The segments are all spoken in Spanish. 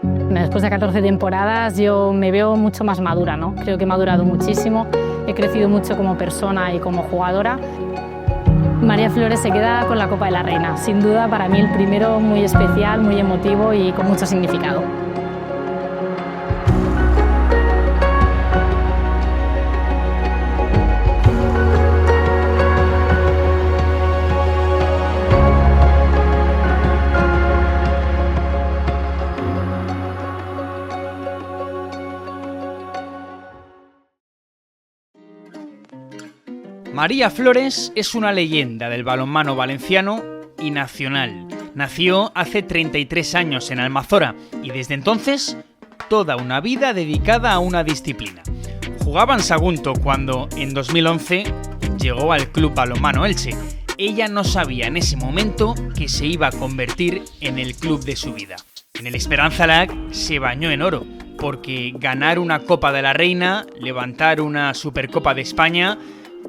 Después de 14 temporadas yo me veo mucho más madura, ¿no? Creo que he madurado muchísimo, he crecido mucho como persona y como jugadora. María Flores se queda con la Copa de la Reina, sin duda para mí el primero muy especial, muy emotivo y con mucho significado. María Flores es una leyenda del balonmano valenciano y nacional. Nació hace 33 años en Almazora y desde entonces toda una vida dedicada a una disciplina. Jugaba en Sagunto cuando en 2011 llegó al Club Balonmano Elche. Ella no sabía en ese momento que se iba a convertir en el club de su vida. En el Esperanza Lag se bañó en oro, porque ganar una Copa de la Reina, levantar una Supercopa de España,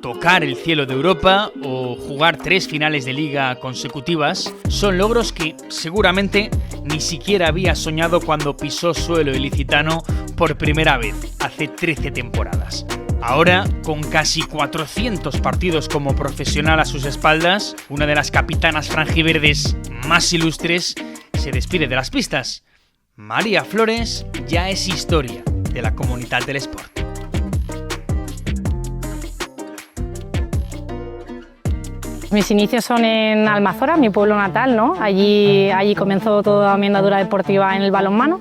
tocar el cielo de Europa o jugar 3 finales de liga consecutivas son logros que seguramente ni siquiera había soñado cuando pisó suelo ilicitano por primera vez, hace 13 temporadas. Ahora, con casi 400 partidos como profesional a sus espaldas, una de las capitanas franjiverdes más ilustres se despide de las pistas. María Flores ya es historia de la comunidad del sport. Mis inicios son en Almazora, mi pueblo natal, ¿no? Allí comenzó toda mi andadura deportiva en el balonmano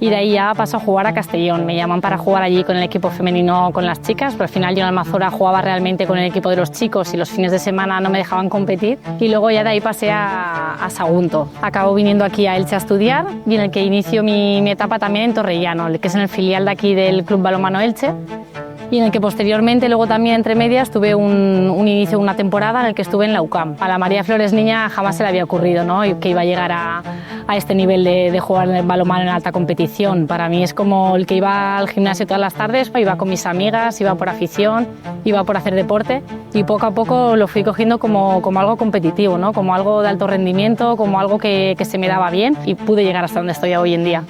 y de ahí ya paso a jugar a Castellón. Me llaman para jugar allí con el equipo femenino con las chicas, pero al final yo en Almazora jugaba realmente con el equipo de los chicos y los fines de semana no me dejaban competir. Y luego ya de ahí pasé a Sagunto. Acabo viniendo aquí a Elche a estudiar y en el que inicio mi etapa también en Torrellano, que es en el filial de aquí del Club Balonmano Elche, y en el que posteriormente, luego también entre medias, tuve un inicio de una temporada en el que estuve en la UCAM. A la María Flores niña jamás se le había ocurrido, ¿no?, y que iba a llegar a este nivel de jugar en el balonmano en alta competición. Para mí es como el que iba al gimnasio todas las tardes, iba con mis amigas, iba por afición, iba por hacer deporte y poco a poco lo fui cogiendo como algo competitivo, ¿no?, como algo de alto rendimiento, como algo que se me daba bien y pude llegar hasta donde estoy hoy en día.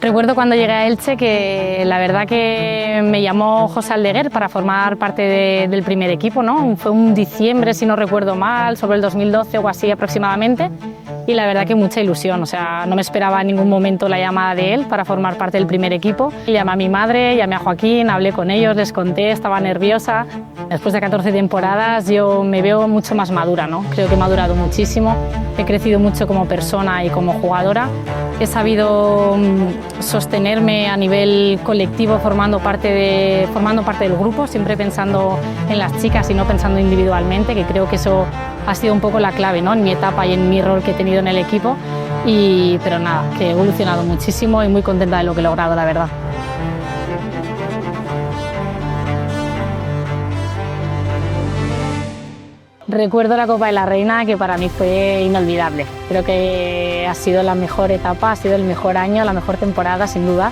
Recuerdo cuando llegué a Elche que la verdad que me llamó José Aldeguer para formar parte del primer equipo, ¿no? Fue un diciembre, si no recuerdo mal, sobre el 2012 o así aproximadamente, y la verdad que mucha ilusión, o sea, no me esperaba en ningún momento la llamada de él para formar parte del primer equipo. Llamé a mi madre, llamé a Joaquín, hablé con ellos, les conté, estaba nerviosa. Después de 14 temporadas yo me veo mucho más madura, ¿no? Creo que he madurado muchísimo, he crecido mucho como persona y como jugadora. He sabido sostenerme a nivel colectivo formando parte del grupo, siempre pensando en las chicas y no pensando individualmente, que creo que eso ha sido un poco la clave, ¿no?, en mi etapa y en mi rol que he tenido en el equipo. Pero nada, que he evolucionado muchísimo y muy contenta de lo que he logrado, la verdad. Recuerdo la Copa de la Reina, que para mí fue inolvidable. Creo que ha sido la mejor etapa, ha sido el mejor año, la mejor temporada, sin duda,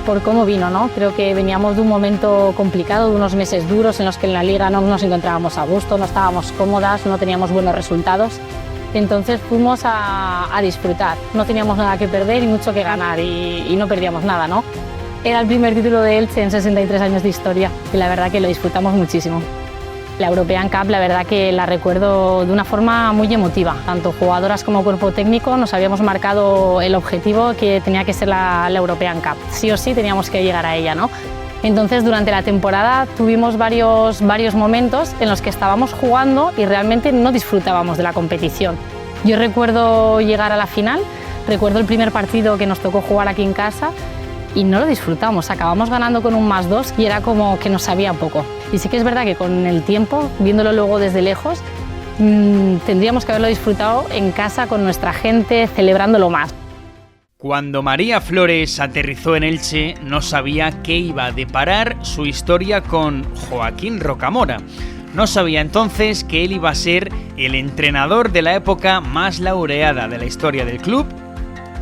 por cómo vino, ¿no? Creo que veníamos de un momento complicado, de unos meses duros en los que en la Liga no nos encontrábamos a gusto, no estábamos cómodas, no teníamos buenos resultados. Entonces fuimos a disfrutar. No teníamos nada que perder y mucho que ganar y no perdíamos nada, ¿no? Era el primer título de Elche en 63 años de historia y la verdad que lo disfrutamos muchísimo. La European Cup, la verdad que la recuerdo de una forma muy emotiva. Tanto jugadoras como cuerpo técnico nos habíamos marcado el objetivo que tenía que ser la European Cup. Sí o sí teníamos que llegar a ella, ¿no? Entonces, durante la temporada tuvimos varios momentos en los que estábamos jugando y realmente no disfrutábamos de la competición. Yo recuerdo llegar a la final, recuerdo el primer partido que nos tocó jugar aquí en casa y no lo disfrutamos, acabamos ganando con un +2 y era como que nos sabía poco. Y sí que es verdad que con el tiempo, viéndolo luego desde lejos, tendríamos que haberlo disfrutado en casa con nuestra gente, celebrándolo más. Cuando María Flores aterrizó en Elche, no sabía qué iba a deparar su historia con Joaquín Rocamora. No sabía entonces que él iba a ser el entrenador de la época más laureada de la historia del club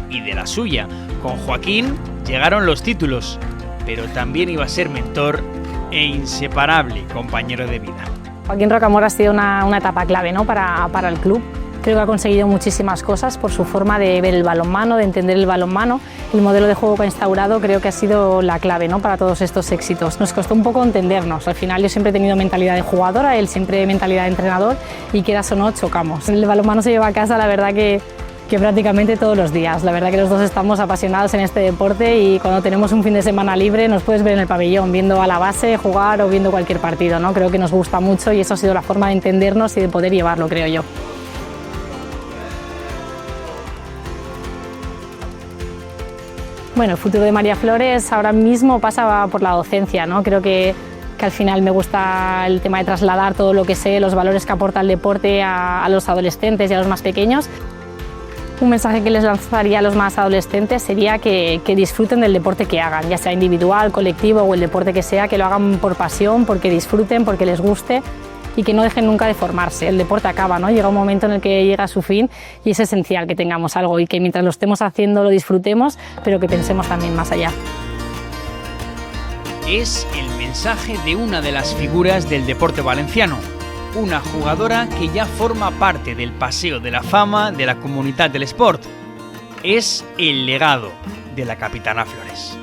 y de la suya. Con Joaquín llegaron los títulos, pero también iba a ser mentor e inseparable compañero de vida. Joaquín Rocamora ha sido una etapa clave, ¿no?, para el club. Creo que ha conseguido muchísimas cosas por su forma de ver el balonmano, de entender el balonmano. El modelo de juego que ha instaurado creo que ha sido la clave, ¿no?, para todos estos éxitos. Nos costó un poco entendernos. Al final yo siempre he tenido mentalidad de jugadora, él siempre mentalidad de entrenador y quieras o no, chocamos. El balonmano se lleva a casa, la verdad que prácticamente todos los días. La verdad que los dos estamos apasionados en este deporte y cuando tenemos un fin de semana libre nos puedes ver en el pabellón viendo a la base jugar o viendo cualquier partido, ¿no? Creo que nos gusta mucho y eso ha sido la forma de entendernos y de poder llevarlo, creo yo. Bueno, el futuro de María Flores ahora mismo pasa por la docencia, ¿no? Creo que al final me gusta el tema de trasladar todo lo que sé, los valores que aporta el deporte a los adolescentes y a los más pequeños. Un mensaje que les lanzaría a los más adolescentes sería que disfruten del deporte que hagan, ya sea individual, colectivo o el deporte que sea, que lo hagan por pasión, porque disfruten, porque les guste y que no dejen nunca de formarse. El deporte acaba, ¿no? Llega un momento en el que llega a su fin y es esencial que tengamos algo y que mientras lo estemos haciendo lo disfrutemos, pero que pensemos también más allá. Es el mensaje de una de las figuras del deporte valenciano. Una jugadora que ya forma parte del Paseo de la Fama de la Comunitat de l'Esport. Es el legado de la capitana Flores.